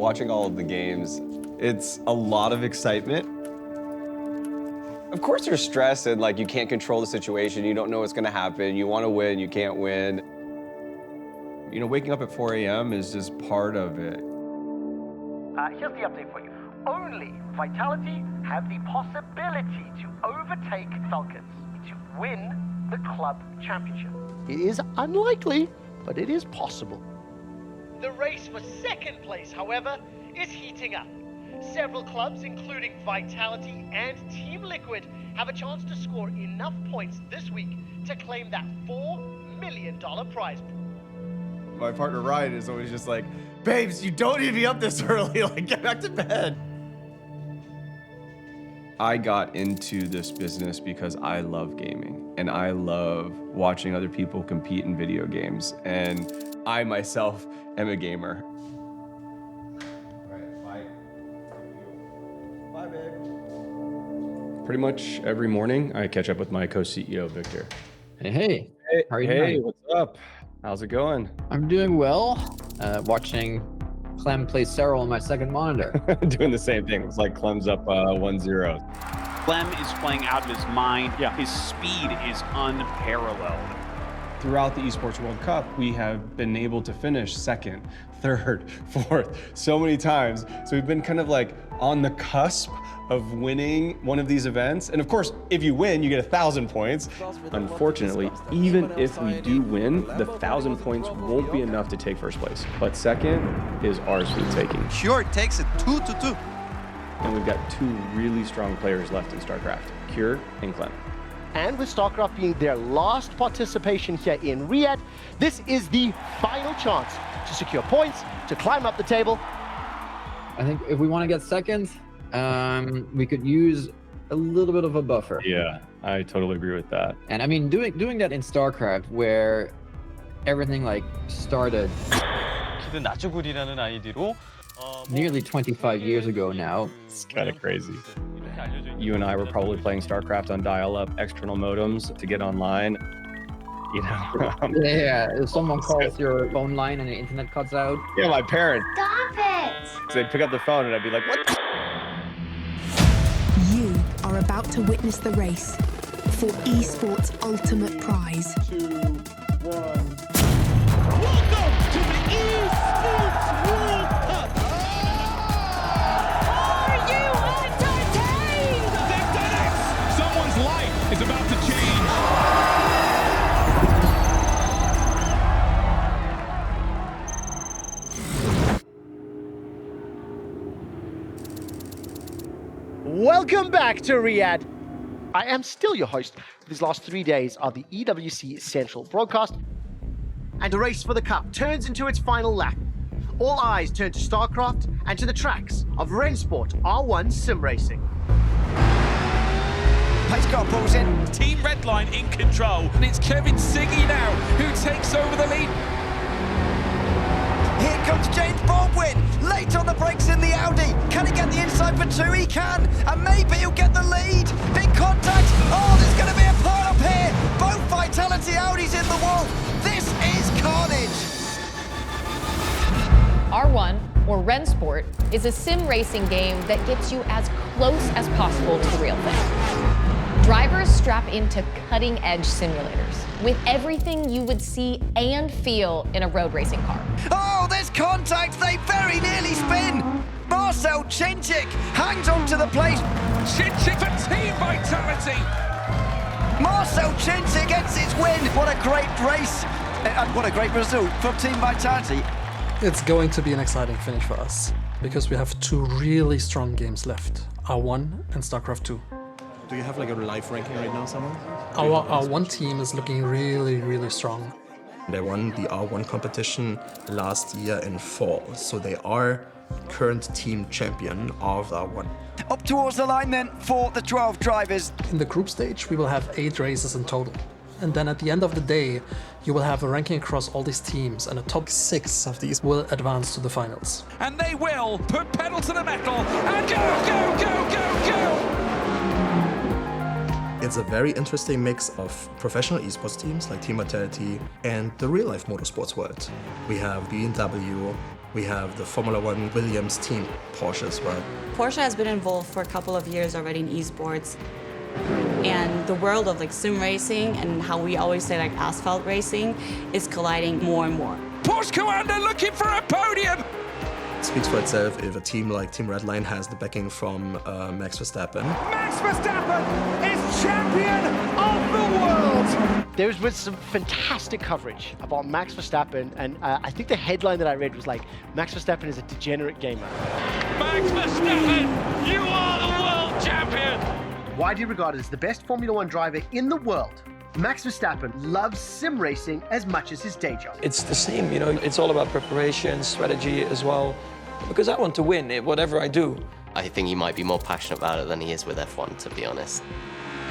watching all of the games. It's a lot of excitement. Of course there's stress and like you can't control the situation. You don't know what's gonna happen. You wanna win, you can't win. You know, waking up at 4 a.m. is just part of it. Here's the update for you. Only Vitality have the possibility to overtake Falcons to win the club championship. It is unlikely, but it is possible. The race for second place, however, is heating up. Several clubs, including Vitality and Team Liquid, have a chance to score enough points this week to claim that $4 million prize pool. My partner Ryan is always just like, babes, you don't need to be up this early, like get back to bed. I got into this business because I love gaming and I love watching other people compete in video games. And I myself am a gamer. Bye, babe. Pretty much every morning, I catch up with my co-CEO, Victor. Hey, how are you Hey, doing? what's up? How's it going? I'm doing well. Watching Clem play Serral on my second monitor. Doing the same thing. It's like Clem's up 1-0. Clem is playing out of his mind. Yeah. His speed is unparalleled. Throughout the Esports World Cup, we have been able to finish second, third, fourth, so many times. So we've been kind of like on the cusp of winning one of these events. And of course, if you win, you get 1,000 points. Unfortunately, even if we do win, the 1,000 points won't be enough to take first place. But second is ours for the taking. Sure, it takes it 2-2. And we've got two really strong players left in StarCraft, Cure and Clem. And with StarCraft being their last participation here in Riyadh, this is the final chance to secure points, to climb up the table. I think if we want to get second, we could use a little bit of a buffer. Yeah, I totally agree with that. And I mean, doing that in StarCraft, where everything like started nearly 25 years ago now. It's kind of crazy. You and I were probably playing StarCraft on dial-up external modems to get online. You know. Yeah, if someone calls your phone line and the internet cuts out. Yeah, my parents. Stop it! They'd pick up the phone and I'd be like, what the? You are about to witness the race for Esports' ultimate prize. 2, 1. Welcome to the Esports World Cup! Are you entertained? They've done it! Someone's life is about to change. Welcome back to Riyadh. I am still your host for these last 3 days of the EWC Central broadcast. And the race for the cup turns into its final lap. All eyes turn to StarCraft and to the tracks of Rensport R1 Sim Racing. Pace car pulls in. Team Redline in control, and it's Kevin Siggy now who takes over the lead. Here comes James Baldwin. Late on the brakes in the Audi. Can he get the inside for two? He can. And maybe he'll get the lead. Big contact. Oh, there's going to be a pile up here. Both Vitality Audis in the wall. This is carnage. R1, or Rensport, is a sim racing game that gets you as close as possible to the real thing. Drivers strap into cutting-edge simulators with everything you would see and feel in a road racing car. Oh, there's contact. They very nearly spin. Marcel Chinchik hangs on to the plate. Chinchik for Team Vitality. Marcel Chinchik gets his win. What a great race. And what a great result from Team Vitality. It's going to be an exciting finish for us because we have two really strong games left, R1 and StarCraft 2. Do you have like a live ranking right now, someone? Our one team is looking really strong. They won the R1 competition last year in fall, so they are current team champion of R1. Up towards the line then for the 12 drivers. In the group stage, we will have 8 races in total. And then at the end of the day, you will have a ranking across all these teams, and the top 6 of these will advance to the finals. And they will put pedal to the metal and go! It's a very interesting mix of professional esports teams like Team Vitality and the real-life motorsports world. We have BMW, We have the Formula One Williams team, Porsche as well. Porsche has been involved for a couple of years already in esports. And the world of like sim racing and how we always say like asphalt racing is colliding more and more. Porsche Commander looking for a podium. It speaks for itself if a team like Team Redline has the backing from Max Verstappen. Max Verstappen is champion of the world! There's been some fantastic coverage about Max Verstappen, and I think the headline that I read was like, Max Verstappen is a degenerate gamer. Max Verstappen, you are the world champion. Widely regarded as the best Formula One driver in the world, Max Verstappen loves sim racing as much as his day job. It's the same, you know, it's all about preparation, strategy as well, because I want to win whatever I do. I think he might be more passionate about it than he is with F1, to be honest.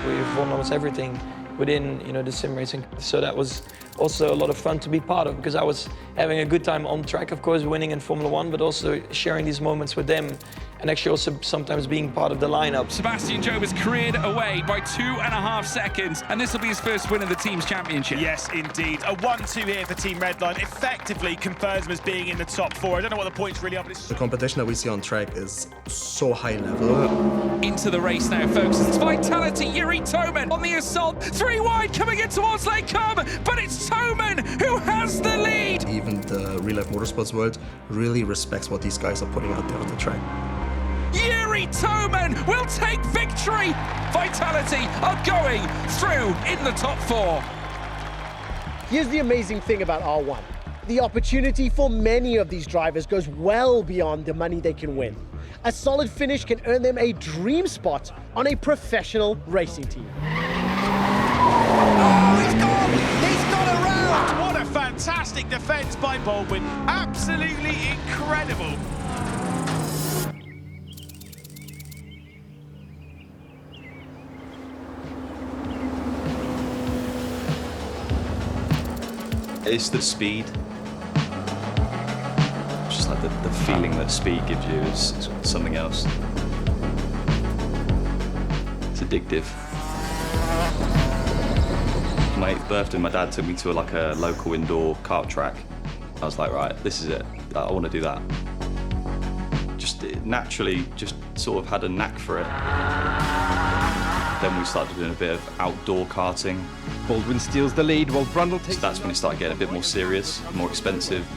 We've won almost everything within, you know, the sim racing. So that was also a lot of fun to be part of, because I was having a good time on track, of course, winning in Formula One, but also sharing these moments with them and actually also sometimes being part of the lineup. Sebastian Job has careered away by 2.5 seconds, and this will be his first win of the team's championship. Yes, indeed. A 1-2 here for Team Redline effectively confirms him as being in the top 4. I don't know what the points really are, but it's... The competition that we see on track is so high level. Into the race now, folks. It's Vitality, Yuri Toman on the assault. 3 wide coming in towards Lake Cum, but it's Toman who has the lead. Even the real-life motorsports world really respects what these guys are putting out there on the track. Yuri Toman will take victory. Vitality are going through in the top 4. Here's the amazing thing about R1. The opportunity for many of these drivers goes well beyond the money they can win. A solid finish can earn them a dream spot on a professional racing team. Oh, he's gone! He's gone around! What a fantastic defense by Baldwin. Absolutely incredible. It's the speed. It's just like the feeling that speed gives you is something else. It's addictive. My 8th birthday, my dad took me to like a local indoor kart track. I was like, right, this is it. I want to do that. Just naturally, just sort of had a knack for it. Then we started doing a bit of outdoor karting. Baldwin steals the lead while Brundle takes... So that's when it started getting a bit more serious, more expensive.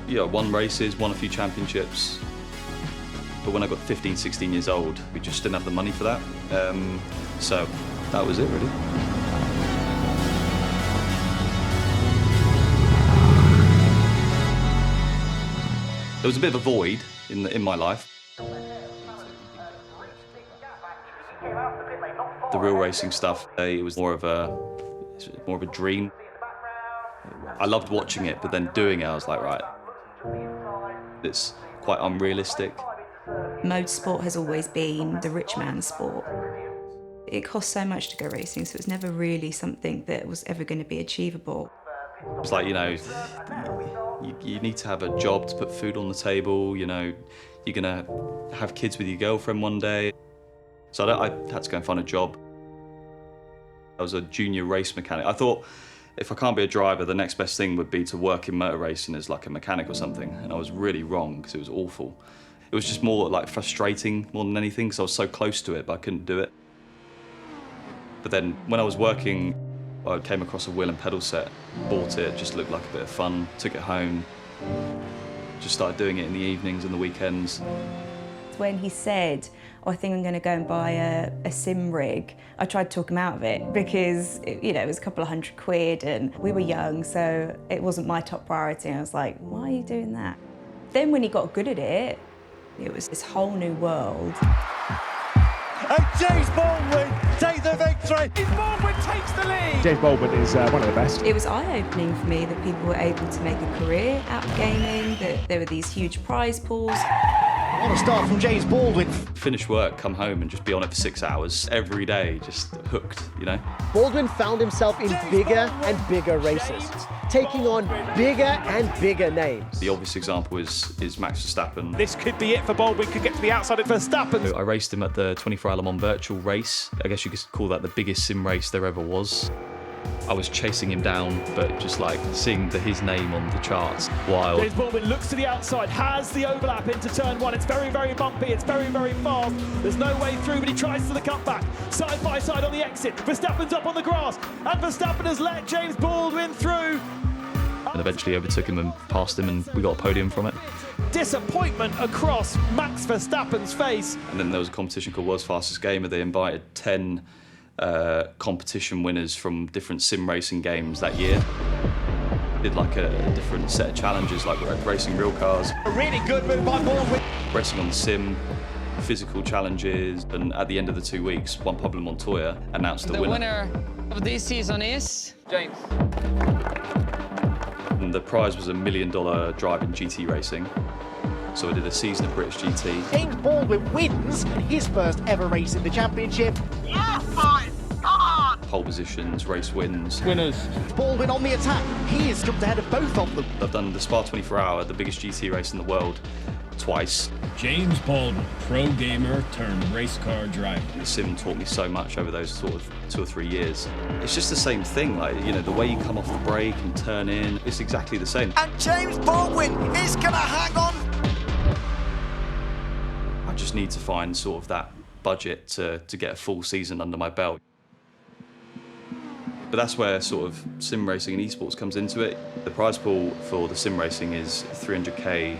Yeah, won races, won a few championships. But when I got 15, 16 years old, we just didn't have the money for that. So that was it, really. There was a bit of a void in my life. The real racing stuff, it was more of a dream. I loved watching it, but then doing it, I was like, right, it's quite unrealistic. Motorsport has always been the rich man's sport. It costs so much to go racing, so it's never really something that was ever going to be achievable. It's like, you know, you need to have a job to put food on the table, you know, you're gonna have kids with your girlfriend one day. So I had to go and find a job. I was a junior race mechanic. I thought if I can't be a driver, the next best thing would be to work in motor racing as like a mechanic or something. And I was really wrong because it was awful. It was just more like frustrating more than anything because I was so close to it, but I couldn't do it. But then when I was working, I came across a wheel and pedal set, bought it, just looked like a bit of fun, took it home, just started doing it in the evenings and the weekends. When he said, oh, I think I'm going to go and buy a sim rig, I tried to talk him out of it because, you know, it was a couple of £100 and we were young, so it wasn't my top priority. And I was like, why are you doing that? Then when he got good at it, it was this whole new world. And James Baldwin takes the victory! Baldwin takes the lead! James Baldwin is one of the best. It was eye-opening for me that people were able to make a career out of gaming, that there were these huge prize pools. What a start from James Baldwin. Finish work, come home and just be on it for 6 hours every day, just hooked, you know? Baldwin found himself in bigger and bigger races, taking on bigger and bigger names. The obvious example is Max Verstappen. This could be it for Baldwin, could get to the outside of Verstappen. I raced him at the 24 Hour Le Mans virtual race. I guess you could call that the biggest sim race there ever was. I was chasing him down, but just like seeing his name on the charts, wild. James Baldwin looks to the outside, has the overlap into turn one. It's very, very bumpy. It's very, very fast. There's no way through, but he tries to the cutback. Side by side on the exit. Verstappen's up on the grass, and Verstappen has let James Baldwin through. And eventually overtook him and passed him, and we got a podium from it. Disappointment across Max Verstappen's face. And then there was a competition called World's Fastest Gamer. They invited 10 competition winners from different sim racing games that year. Did like a different set of challenges, like racing real cars. A really good move by Baldwin. Racing on the sim, physical challenges, and at the end of the 2 weeks, Juan Pablo Montoya announced the winner. The winner of this season is James. And the prize was $1 million drive in GT racing. So I did a season of British GT. James Baldwin wins his first ever race in the championship. Yes, my God! Pole positions, race wins. Winners. Baldwin on the attack. He is jumped ahead of both of them. I've done the Spa 24 Hour, the biggest GT race in the world, twice. James Baldwin, pro gamer turned race car driver. The sim taught me so much over those sort of 2 or 3 years. It's just the same thing, like, you know, the way you come off the brake and turn in, it's exactly the same. And James Baldwin is going to hang on. I just need to find sort of that budget to get a full season under my belt. But that's where sort of sim racing and esports comes into it. The prize pool for the sim racing is $300K.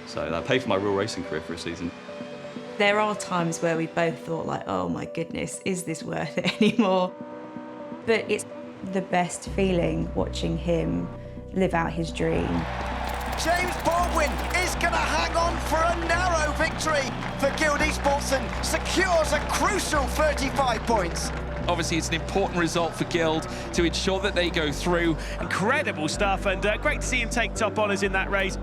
So that paid for my real racing career for a season. There are times where we both thought like, oh my goodness, is this worth it anymore? But it's the best feeling watching him live out his dream. James Baldwin is going to hang on for a narrow victory for Guild Esports and secures a crucial 35 points. Obviously, it's an important result for Guild to ensure that they go through. Incredible stuff, and great to see him take top honours in that race.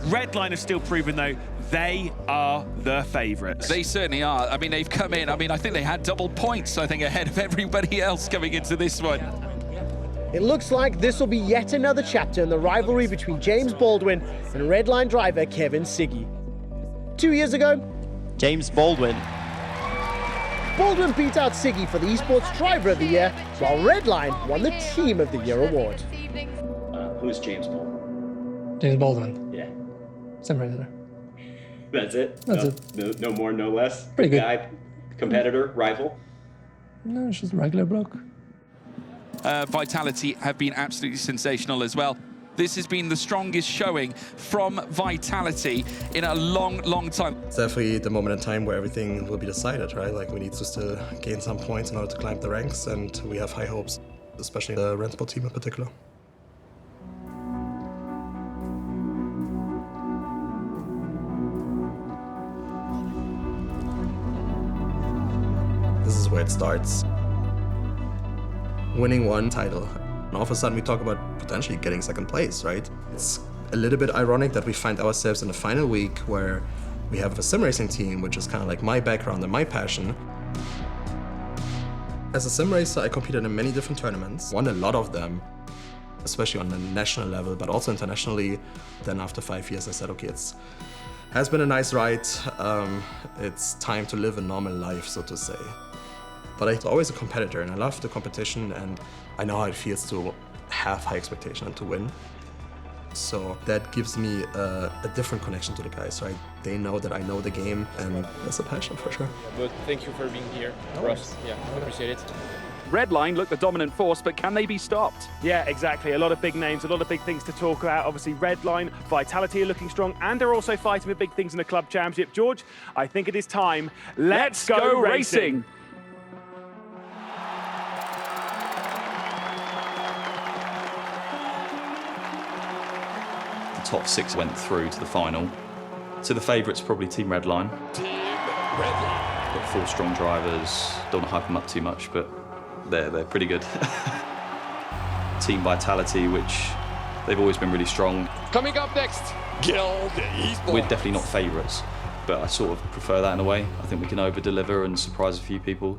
Redline have still proven, though, they are the favourites. They certainly are. I mean, they've come in. I mean, I think they had double points, I think, ahead of everybody else coming into this one. It looks like this will be yet another chapter in the rivalry between James Baldwin and Redline driver Kevin Siggy. 2 years ago, James Baldwin beat out Siggy for the Esports Driver of the Year, while Redline won the Team of the Year award. Who's James Baldwin? James Baldwin. Yeah. Sim racer. That's it? That's it. No more, no less? Pretty good. Guy, competitor, rival? No, it's just a regular bloke. Vitality have been absolutely sensational as well. This has been the strongest showing from Vitality in a long, long time. It's definitely the moment in time where everything will be decided, right? Like, we need to still gain some points in order to climb the ranks, and we have high hopes, especially the Rentable team in particular. This is where it starts. Winning one title. And all of a sudden we talk about potentially getting second place, right? It's a little bit ironic that we find ourselves in the final week where we have a sim racing team, which is kind of like my background and my passion. As a sim racer, I competed in many different tournaments, won a lot of them, especially on the national level, but also internationally. Then after 5 years, I said, okay, has been a nice ride. It's time to live a normal life, so to say. But I'm always a competitor, and I love the competition, and I know how it feels to have high expectation and to win. So that gives me a different connection to the guys, right? They know that I know the game, and that's a passion for sure. But thank you for being here for us. Yeah, I appreciate it. Redline look the dominant force, but can they be stopped? Yeah, exactly. A lot of big names, a lot of big things to talk about. Obviously, Redline, Vitality are looking strong, and they're also fighting for big things in the club championship. George, I think it is time. Let's go racing. Top 6 went through to the final. So the favourites probably Team Redline. Got 4 strong drivers. Don't want to hype them up too much, but they're pretty good. Team Vitality, which they've always been really strong. Coming up next, Guild Esports. We're definitely not favourites, but I sort of prefer that in a way. I think we can over-deliver and surprise a few people.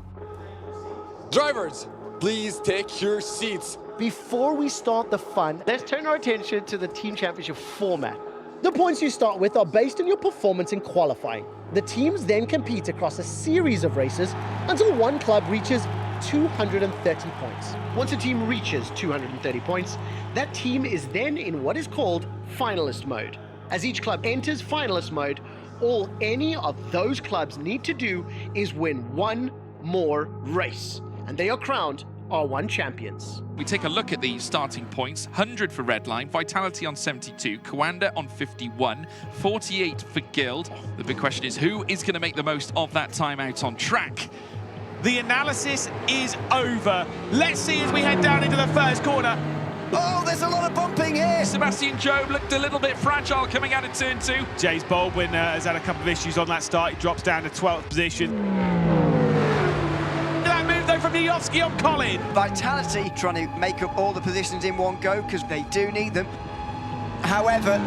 Drivers, please take your seats. Before we start the fun, let's turn our attention to the Team Championship format. The points you start with are based on your performance in qualifying. The teams then compete across a series of races until one club reaches 230 points. Once a team reaches 230 points, that team is then in what is called finalist mode. As each club enters finalist mode, all any of those clubs need to do is win one more race, and they are crowned R1 champions. We take a look at the starting points. 100 for Redline, Vitality on 72, Coanda on 51, 48 for Guild. The big question is, who is going to make the most of that time out on track? The analysis is over. Let's see as we head down into the first corner. Oh, there's a lot of bumping here. Sebastian Job looked a little bit fragile coming out of turn 2. James Baldwin has had a couple of issues on that start. He drops down to 12th position. That move though from Nijovski on Colin. Vitality trying to make up all the positions in one go because they do need them. However,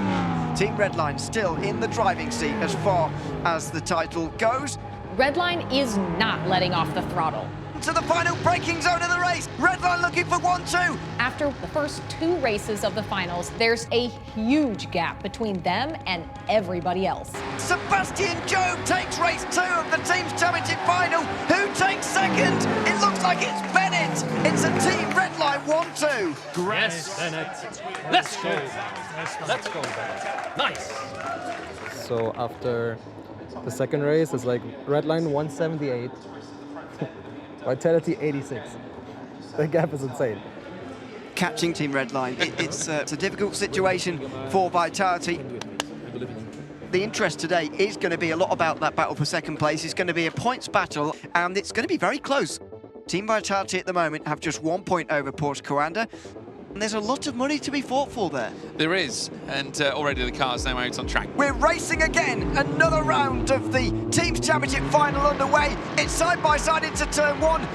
Team Redline still in the driving seat as far as the title goes. Redline is not letting off the throttle. To the final braking zone of the race. Redline looking for 1-2. After the first 2 races of the finals, there's a huge gap between them and everybody else. Sebastian Job takes race 2 of the team's championship final. Who takes second? It looks like it's Bennett. It's a Team Redline 1-2. Yes, Bennett. Let's go. Let's go, Bennett. Nice. So after the second race, it's like Redline 178. Vitality 86. The gap is insane. Catching Team Redline, it's a difficult situation for Vitality. The interest today is going to be a lot about that battle for second place. It's going to be a points battle, and it's going to be very close. Team Vitality at the moment have just 1 point over Porsche Coanda, and there's a lot of money to be fought for there. There is, and already the car's now out on track. We're racing again. Another round of the Team's Championship final underway. It's side by side into turn 1.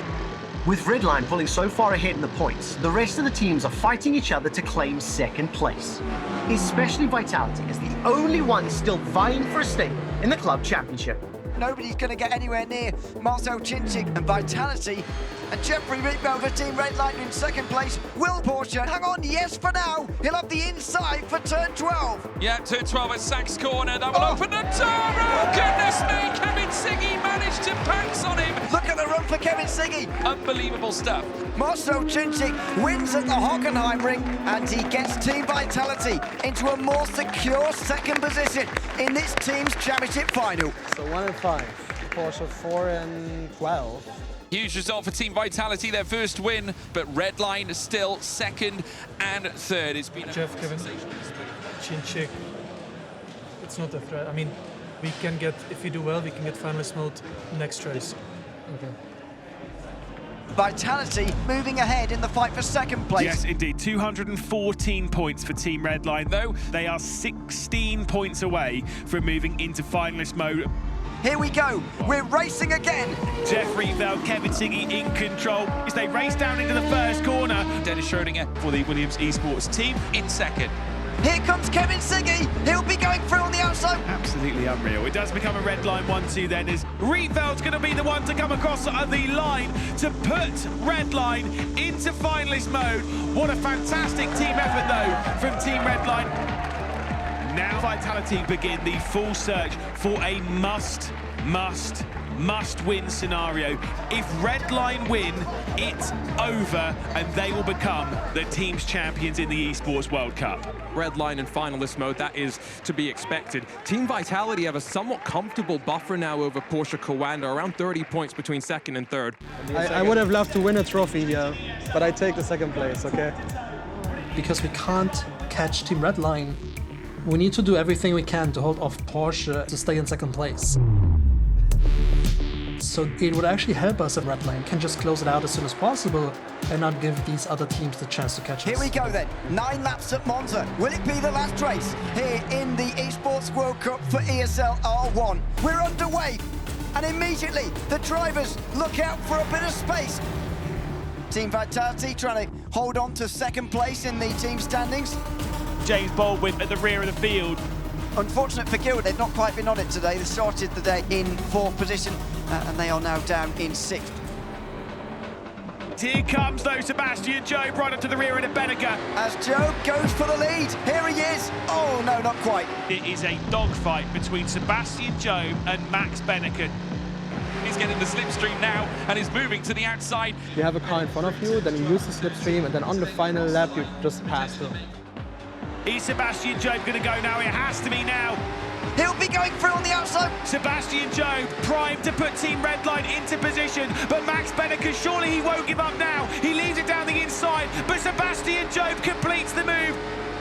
With Redline pulling so far ahead in the points, the rest of the teams are fighting each other to claim second place. Especially Vitality is the only one still vying for a stake in the club championship. Nobody's going to get anywhere near Marcel Chinchik and Vitality. And Jeffrey Rietbell for Team Redline in second place. Will Porsche hang on? Yes, for now. He'll have the inside for turn 12. Yeah, turn 12 at Sachs corner. That will open the door. Oh, goodness me. Kevin Siggy managed to pass on him. Look at the run for Kevin Siggy. Unbelievable stuff. Marcel Chinchik wins at the Hockenheim ring, and he gets Team Vitality into a more secure second position in this team's championship final. So 1 and 5, Porsche 4 and 12. Huge result for Team Vitality, their first win, but Redline is still second and third. It's been Jeff, Kevin, Chinchik, it's not a threat. I mean, we can get, if we do well, we can get finalist mode next race. Okay. Vitality moving ahead in the fight for second place. Yes, indeed. 214 points for Team Redline, though. They are 16 points away from moving into finalist mode. Here we go. We're racing again. Jeffrey Vell, Kevin Siggy in control as they race down into the first corner. Dennis Schrodinger for the Williams Esports team in second. Here comes Kevin Siggy. He'll be going through on the outside. Absolutely unreal. It does become a Redline 1-2 then, as Rietveld's going to be the one to come across the line to put Redline into finalist mode. What a fantastic team effort, though, from Team Redline. Now Vitality begin the full search for a must-win scenario. If Redline win, it's over, and they will become the team's champions in the Esports World Cup. Redline in finalist mode, that is to be expected. Team Vitality have a somewhat comfortable buffer now over Porsche Coanda, around 30 points between second and third. I would have loved to win a trophy here, but I take the second place, okay? Because we can't catch Team Redline, we need to do everything we can to hold off Porsche to stay in second place. So it would actually help us if Redline can just close it out as soon as possible and not give these other teams the chance to catch us. Here we go then. 9 laps at Monza. Will it be the last race here in the Esports World Cup for ESL R1? We're underway, and immediately the drivers look out for a bit of space. Team Vitality trying to hold on to second place in the team standings. James Baldwin at the rear of the field. Unfortunate for Guild, they've not quite been on it today. They started the day in 4th position, and they are now down in 6th. Here comes, though, Sebastian Job right up to the rear of Benneker. As Job goes for the lead, here he is. Oh, no, not quite. It is a dogfight between Sebastian Job and Max Benneker. It's He's getting the slipstream now and is moving to the outside. You have a car in front of you, then you use the slipstream, and then on the final lap, you just pass them. Is Sebastian Job going to go now? It has to be now. He'll be going through on the outside. Sebastian Job primed to put Team Redline into position, but Max Benneker, surely he won't give up now. He leaves it down the inside, but Sebastian Job completes the move.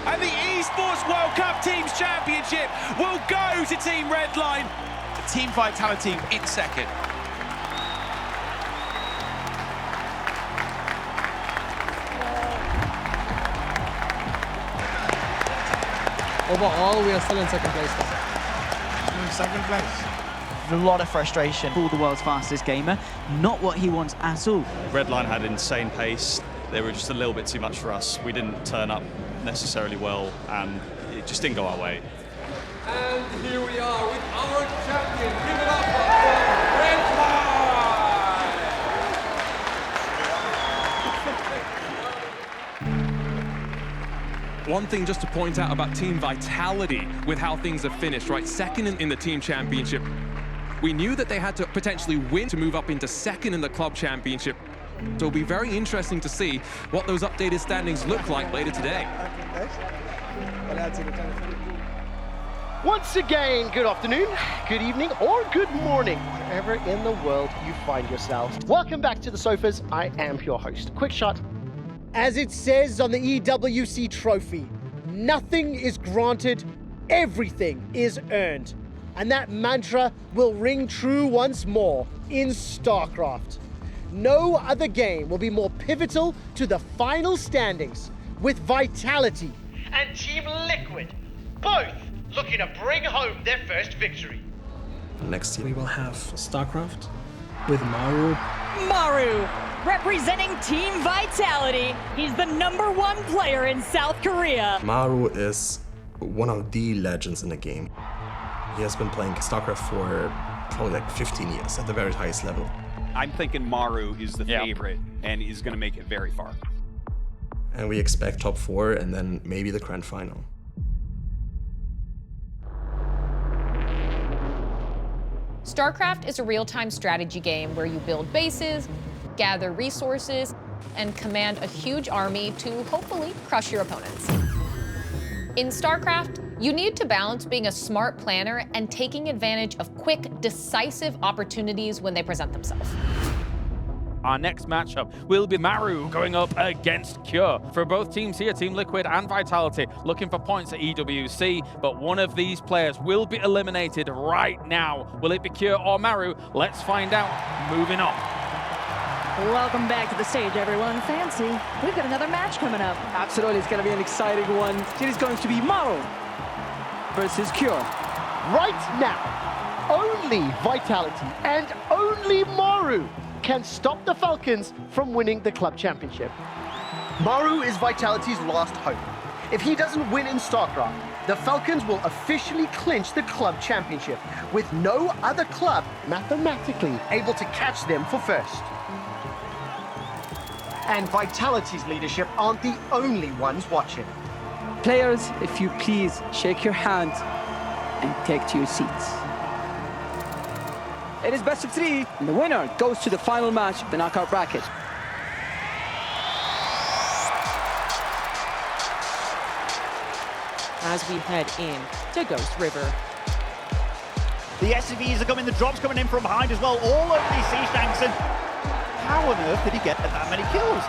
And the Esports World Cup Teams Championship will go to Team Redline. Team Vitality in second. Overall, we are still in second place. In second place. A lot of frustration for the world's fastest gamer. Not what he wants at all. Redline had insane pace. They were just a little bit too much for us. We didn't turn up necessarily well, and it just didn't go our way. And here we are with our champion. Give it up for Redline! One thing just to point out about Team Vitality with how things have finished, right? Second in the team championship. We knew that they had to potentially win to move up into second in the club championship. So it'll be very interesting to see what those updated standings look like later today. Once again, good afternoon, good evening, or good morning, wherever in the world you find yourselves. Welcome back to the Sofas. I am your host. Quick shot. As it says on the EWC trophy, nothing is granted, everything is earned. And that mantra will ring true once more in StarCraft. No other game will be more pivotal to the final standings, with Vitality and Team Liquid both looking to bring home their first victory. Next year we will have StarCraft with Maru. Maru, representing Team Vitality. He's the #1 player in South Korea. Maru is one of the legends in the game. He has been playing StarCraft for probably like 15 years at the very highest level. I'm thinking Maru is the favorite and is going to make it very far. And we expect top 4 and then maybe the grand final. StarCraft is a real-time strategy game where you build bases, gather resources, and command a huge army to hopefully crush your opponents. In StarCraft, you need to balance being a smart planner and taking advantage of quick, decisive opportunities when they present themselves. Our next matchup will be Maru going up against Cure. For both teams here, Team Liquid and Vitality, looking for points at EWC, but one of these players will be eliminated right now. Will it be Cure or Maru? Let's find out. Moving on. Welcome back to the stage, everyone. Fancy, we've got another match coming up. Absolutely, it's going to be an exciting one. It is going to be Maru versus Cure. Right now, only Vitality and only Maru can stop the Falcons from winning the club championship. Maru is Vitality's last hope. If he doesn't win in StarCraft, the Falcons will officially clinch the club championship, with no other club mathematically able to catch them for first. And Vitality's leadership aren't the only ones watching. Players, if you please, shake your hand and take to your seats. It is best of 3, and the winner goes to the final match of the knockout bracket. As we head in to Ghost River. The SCVs are coming, the drops coming in from behind as well, all over these siege tanks, and how on earth did he get that many kills?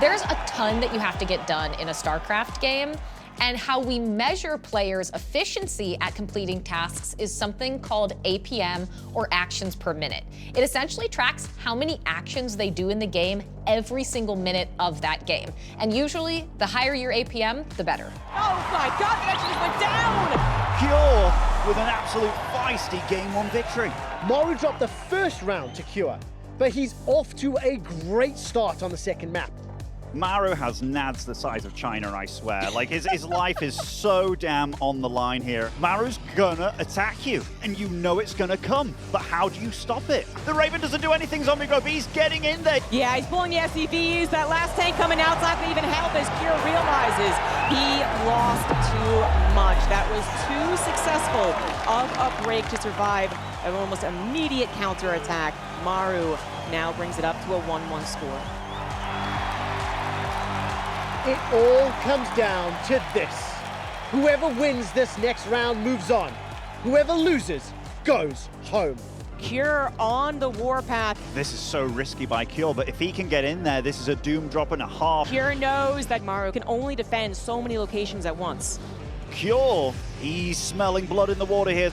There's a ton that you have to get done in a StarCraft game, and how we measure players' efficiency at completing tasks is something called APM, or actions per minute. It essentially tracks how many actions they do in the game every single minute of that game. And usually, the higher your APM, the better. Oh my God, it actually went down! Cure with an absolute feisty Game 1 victory. Maru dropped the first round to Cure, but he's off to a great start on the second map. Maru has nads the size of China, I swear. Like, his life is so damn on the line here. Maru's gonna attack you, and you know it's gonna come. But how do you stop it? The Raven doesn't do anything, Zombie Grove. He's getting in there. Yeah, he's pulling the SCVs. That last tank coming out is not going to even help as Cure realizes he lost too much. That was too successful of a break to survive an almost immediate counterattack. Maru now brings it up to a 1-1 score. It all comes down to this. Whoever wins this next round moves on. Whoever loses goes home. Cure on the warpath. This is so risky by Cure, but if he can get in there, this is a doom drop and a half. Cure knows that Maru can only defend so many locations at once. Cure, he's smelling blood in the water here.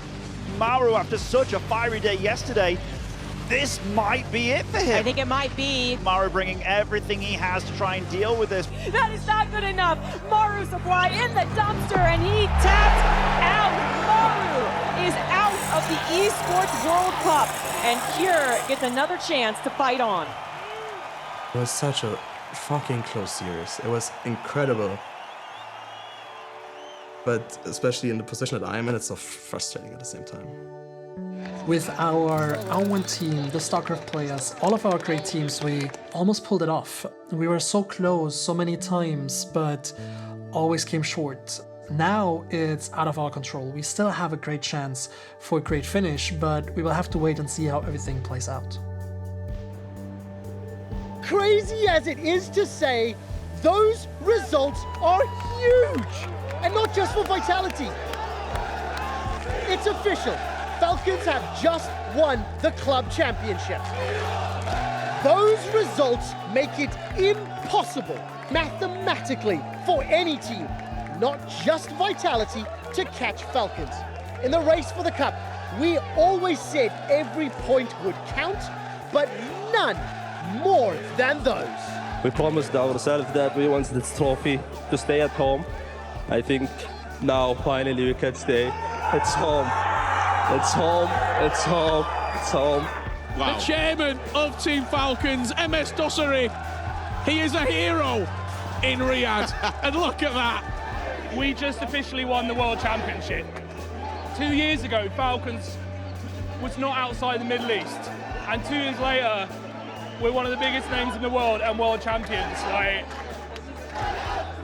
Maru, after such a fiery day yesterday, this might be it for him. I think it might be. Maru bringing everything he has to try and deal with this. That is not good enough. Maru supply in the dumpster, and he tapped out. Maru is out of the Esports World Cup, and Cure gets another chance to fight on. It was such a fucking close series. It was incredible. But especially in the position that I am in, it's so frustrating at the same time. With our own team, the StarCraft players, all of our great teams, we almost pulled it off. We were so close so many times, but always came short. Now it's out of our control. We still have a great chance for a great finish, but we will have to wait and see how everything plays out. Crazy as it is to say, those results are huge! And not just for Vitality. It's official. Falcons have just won the club championship. Those results make it impossible, mathematically, for any team, not just Vitality, to catch Falcons. In the race for the cup, we always said every point would count, but none more than those. We promised ourselves that we want this trophy to stay at home. I think now finally we can stay. It's home. It's home. It's home. It's home. Wow. The chairman of Team Falcons, MS Dossery, he is a hero in Riyadh. And look at that. We just officially won the World Championship. 2 years ago, Falcons was not outside the Middle East. And 2 years later, we're one of the biggest names in the world and world champions. Like,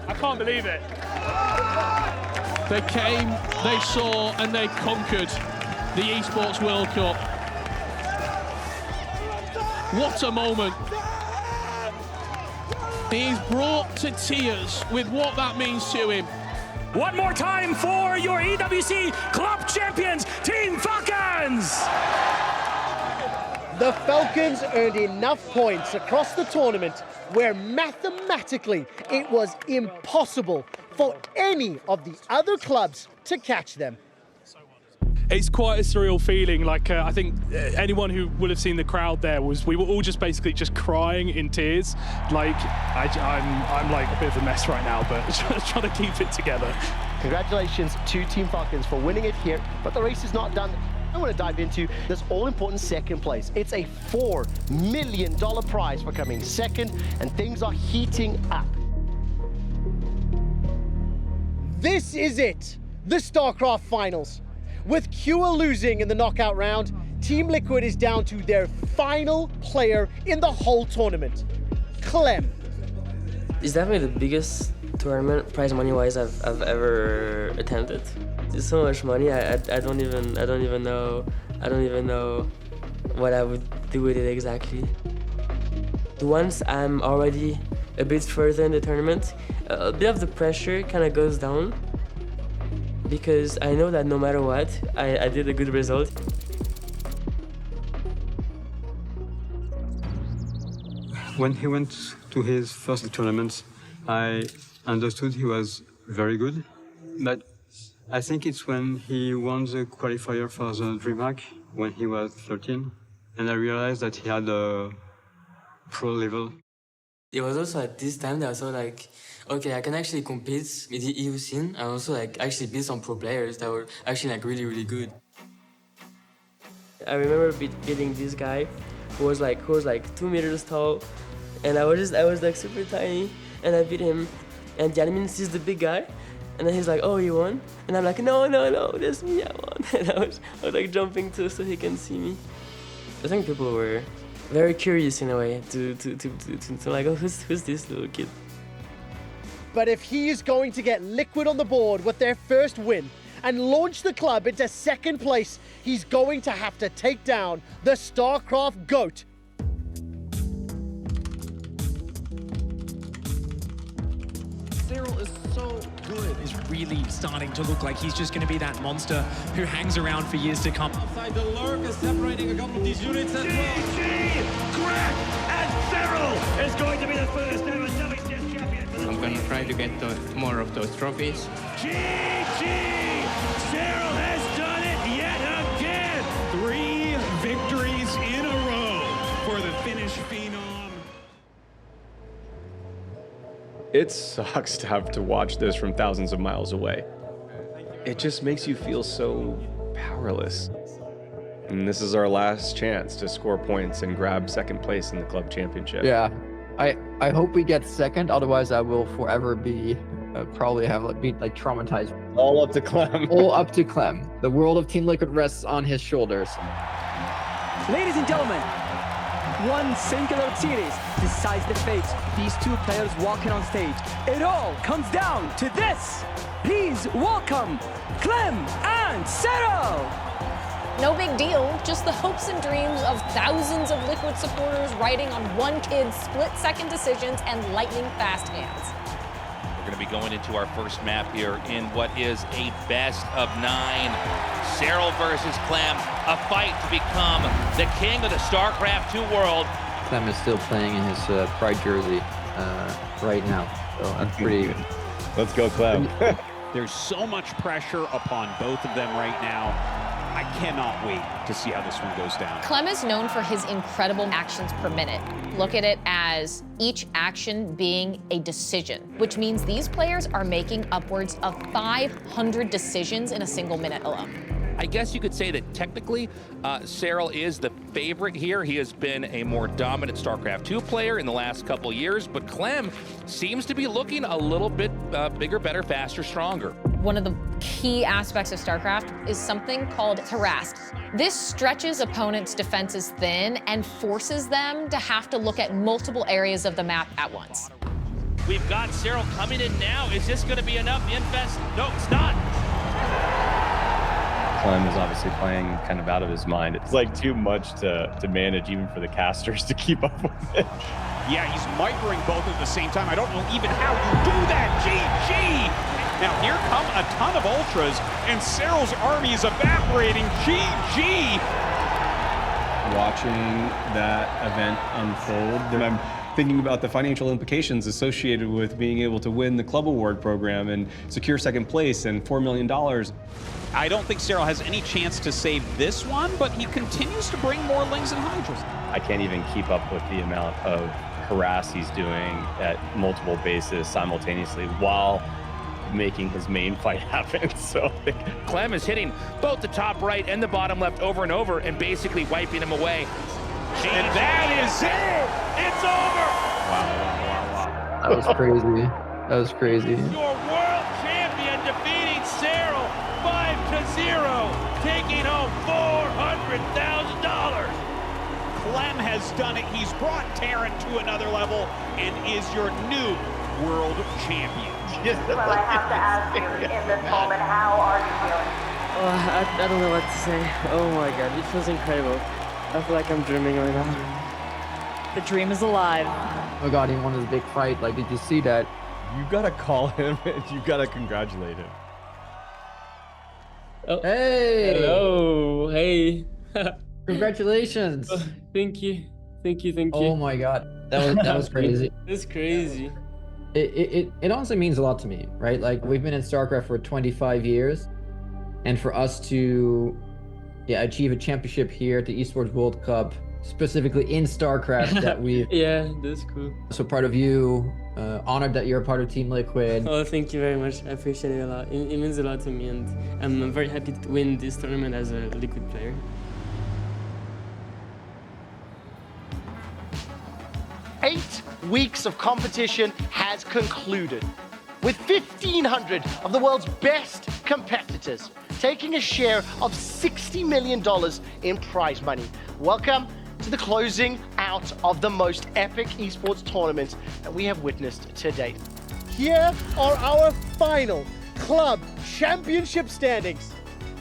I can't believe it. They came, they saw, and they conquered the Esports World Cup. What a moment. He's brought to tears with what that means to him. One more time for your EWC Club Champions, Team Falcons! The Falcons earned enough points across the tournament where mathematically it was impossible for any of the other clubs to catch them. It's quite a surreal feeling. Like I think anyone who will have seen the crowd there we were all just basically just crying in tears. Like I'm like a bit of a mess right now, but just trying to keep it together. Congratulations to Team Falcons for winning it here, but the race is not done. I want to dive into this all-important second place. It's a $4 million prize for coming second, and things are heating up. This is it, the StarCraft Finals. With Cure losing in the knockout round, Team Liquid is down to their final player in the whole tournament, Clem. It's definitely the biggest tournament, prize money-wise, I've ever attended. There's so much money. I don't even know what I would do with it exactly. Once I'm already a bit further in the tournament, a bit of the pressure kind of goes down because I know that no matter what, I did a good result. When he went to his first tournament, I understood he was very good, but I think it's when he won the qualifier for the DreamHack when he was 13, and I realized that he had a pro level. It was also at this time that I saw like, okay, I can actually compete in the EU scene and also like actually beat some pro players that were actually like really, really good. I remember beating this guy who was like 2 meters tall, and I was like super tiny, and I beat him, and the admin sees the big guy, and then he's like, oh, you won? And I'm like, no, that's me, I won. And I was like jumping too so he can see me. I think people were very curious in a way to like, oh, who's this little kid? But if he is going to get Liquid on the board with their first win, and launch the club into second place, he's going to have to take down the StarCraft GOAT. Cyril is so good. Is really starting to look like he's just going to be that monster who hangs around for years to come. Outside the lurk is separating a couple of these units as well. Crack! And Cyril is going to be the first ever WCS champion. I'm going to try to get more of those trophies. GG! Cyril has done it yet again! 3 victories in a row for the Finnish phenom. It sucks to have to watch this from thousands of miles away. It just makes you feel so powerless. And this is our last chance to score points and grab second place in the club championship. Yeah, I hope we get second. Otherwise, I will forever be probably be like traumatized. All up to Clem. All up to Clem. The world of Team Liquid rests on his shoulders. Ladies and gentlemen, one singular series decides the fate. These two players walking on stage. It all comes down to this. Please welcome Clem and Cyril. No big deal, just the hopes and dreams of thousands of Liquid supporters riding on one kid's split-second decisions and lightning-fast hands. We're going to be going into our first map here in what is a best of 9. Cyril versus Clem, a fight to become the king of the StarCraft 2 world. Clem is still playing in his Pride jersey right now, so I'm pretty. Let's go, Clem. There's so much pressure upon both of them right now. I cannot wait to see how this one goes down. Clem is known for his incredible actions per minute. Look at it as each action being a decision, which means these players are making upwards of 500 decisions in a single minute alone. I guess you could say that technically, Cyril is the favorite here. He has been a more dominant StarCraft 2 player in the last couple years, but Clem seems to be looking a little bit bigger, better, faster, stronger. One of the key aspects of StarCraft is something called harass. This stretches opponents' defenses thin and forces them to have to look at multiple areas of the map at once. We've got Cyril coming in now. Is this going to be enough? Infest? No, it's not. Clem is obviously playing kind of out of his mind. It's like too much to manage even for the casters to keep up with it. Yeah, he's microing both at the same time. I don't know even how you do that. GG! Now here come a ton of ultras, and Cyril's army is evaporating. GG! Watching that event unfold, and I'm thinking about the financial implications associated with being able to win the club award program and secure second place and $4 million. I don't think Cyril has any chance to save this one, but he continues to bring more Lings and Hydras. I can't even keep up with the amount of harass he's doing at multiple bases simultaneously while making his main fight happen. So Clem is hitting both the top right and the bottom left over and over and basically wiping him away. And that is it! It's over! Wow. That was crazy. That was crazy. Your world champion defeating Cyril 5-0, taking home $400,000. Clem has done it. He's brought Terran to another level and is your new world champion. Well, I have to ask you, in this moment, how are you feeling? Oh, I don't know what to say. Oh my god, it feels incredible. I feel like I'm dreaming right now. The dream is alive. Oh god, he won his big fight. Like, did you see that? You gotta call him and you gotta congratulate him. Oh. Hey! Hello! Hey! Congratulations! Thank you. Thank you. Oh my god, that was crazy. That's crazy. It honestly means a lot to me, right? Like, we've been in StarCraft for 25 years, and for us to achieve a championship here at the Esports World Cup, specifically in StarCraft, that we Yeah, that's cool. So part of you, honored that you're a part of Team Liquid. Oh, thank you very much. I appreciate it a lot. It means a lot to me, and I'm very happy to win this tournament as a Liquid player. Eight weeks of competition has concluded, with 1,500 of the world's best competitors taking a share of $60 million in prize money. Welcome to the closing out of the most epic esports tournament that we have witnessed to date. Here are our final club championship standings.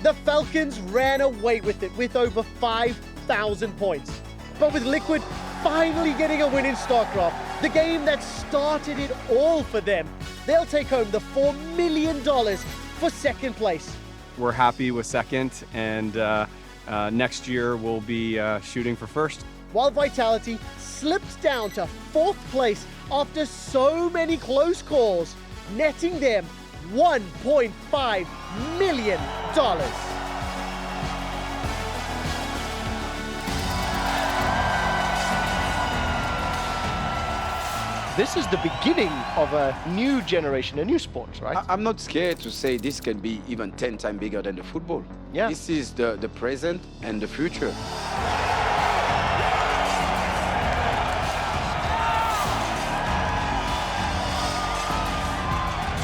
The Falcons ran away with it with over 5,000 points. But with Liquid finally getting a win in StarCraft, the game that started it all for them, they'll take home the $4 million for second place. We're happy with second, and next year we'll be shooting for first. While Vitality slipped down to 4th place after so many close calls, netting them $1.5 million. This is the beginning of a new generation, a new sport, right? I'm not scared to say this can be even 10 times bigger than the football. Yeah. This is the present and the future.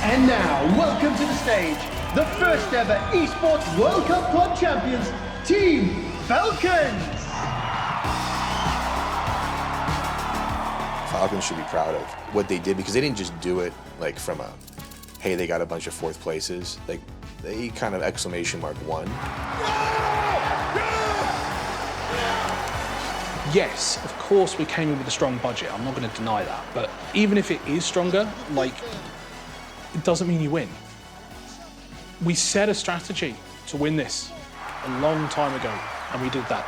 And now, welcome to the stage, the first ever Esports World Cup Club Champions, Team Falcons! Falcons should be proud of what they did, because they didn't just do it like from a, hey, they got a bunch of 4th places. Like, they kind of !1. Yes, of course we came in with a strong budget. I'm not going to deny that. But even if it is stronger, like, it doesn't mean you win. We set a strategy to win this a long time ago, and we did that.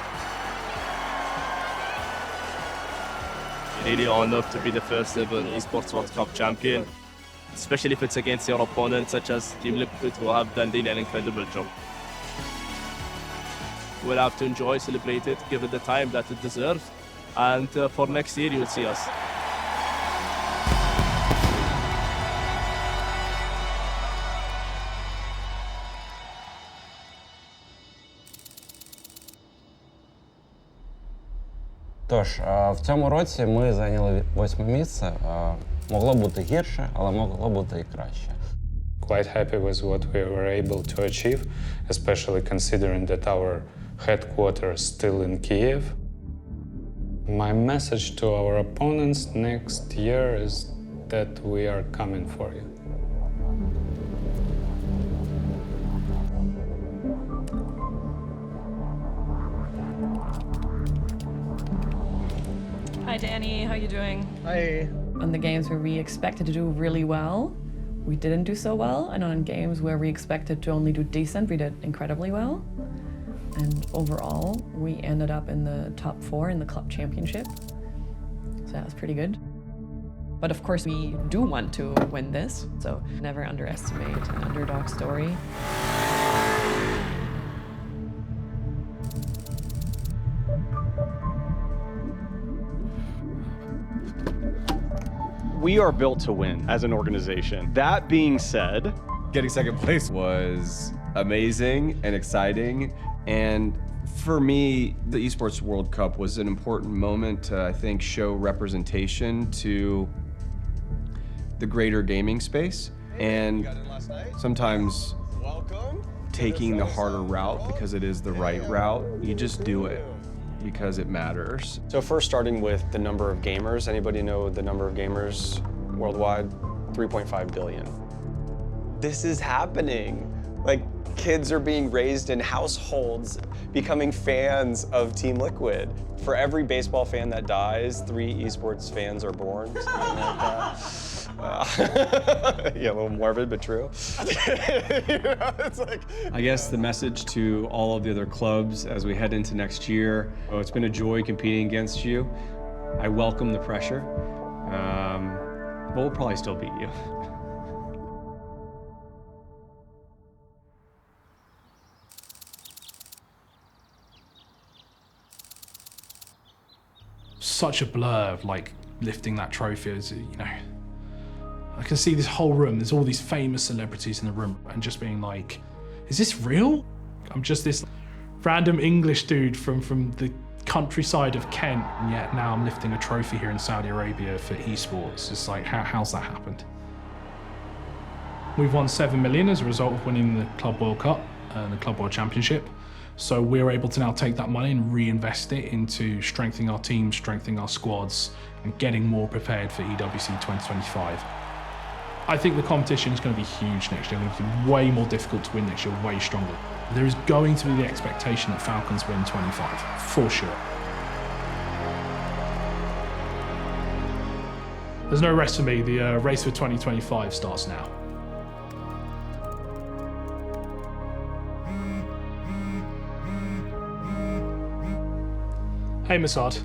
Really honored to be the first ever Esports World Cup champion, especially if it's against your opponents such as Team Liquid, who have done an incredible job. We'll have to enjoy, celebrate it, give it the time that it deserves, and for next year you'll see us. Тож, в цьому році ми зайняли 8-е місце. Могло бути гірше, але могло бути і краще. Quite happy with what we were able to achieve, especially considering that our headquarters is still in Kiev. My message to our opponents next year is that we are coming for you. Hi Danny, how you doing? Hi. On the games where we expected to do really well, we didn't do so well, and on games where we expected to only do decent, we did incredibly well. And overall, we ended up in the top 4 in the club championship. So that was pretty good. But of course, we do want to win this, so never underestimate an underdog story. We are built to win as an organization. That being said, getting second place was amazing and exciting. And for me, the Esports World Cup was an important moment to, I think, show representation to the greater gaming space. And sometimes taking the harder route because it is the right route, you just do it because it matters. So first, starting with the number of gamers. Anybody know the number of gamers worldwide? 3.5 billion. This is happening. Like, kids are being raised in households, becoming fans of Team Liquid. For every baseball fan that dies, 3 esports fans are born, something like that. Yeah, a little morbid, but true. You know, it's like, I guess the message to all of the other clubs as we head into next year, it's been a joy competing against you. I welcome the pressure, but we'll probably still beat you. Such a blur of like lifting that trophy, as you know. I can see this whole room, there's all these famous celebrities in the room, and just being like, is this real? I'm just this random English dude from the countryside of Kent, and yet now I'm lifting a trophy here in Saudi Arabia for esports. It's like, how's that happened? We've won 7 million as a result of winning the Club World Cup and the Club World Championship. So we're able to now take that money and reinvest it into strengthening our team, strengthening our squads, and getting more prepared for EWC 2025. I think the competition is going to be huge next year. It's going to be way more difficult to win next year, way stronger. There is going to be the expectation that Falcons win 25, for sure. There's no rest for me. The race for 2025 starts now. Hey Masad,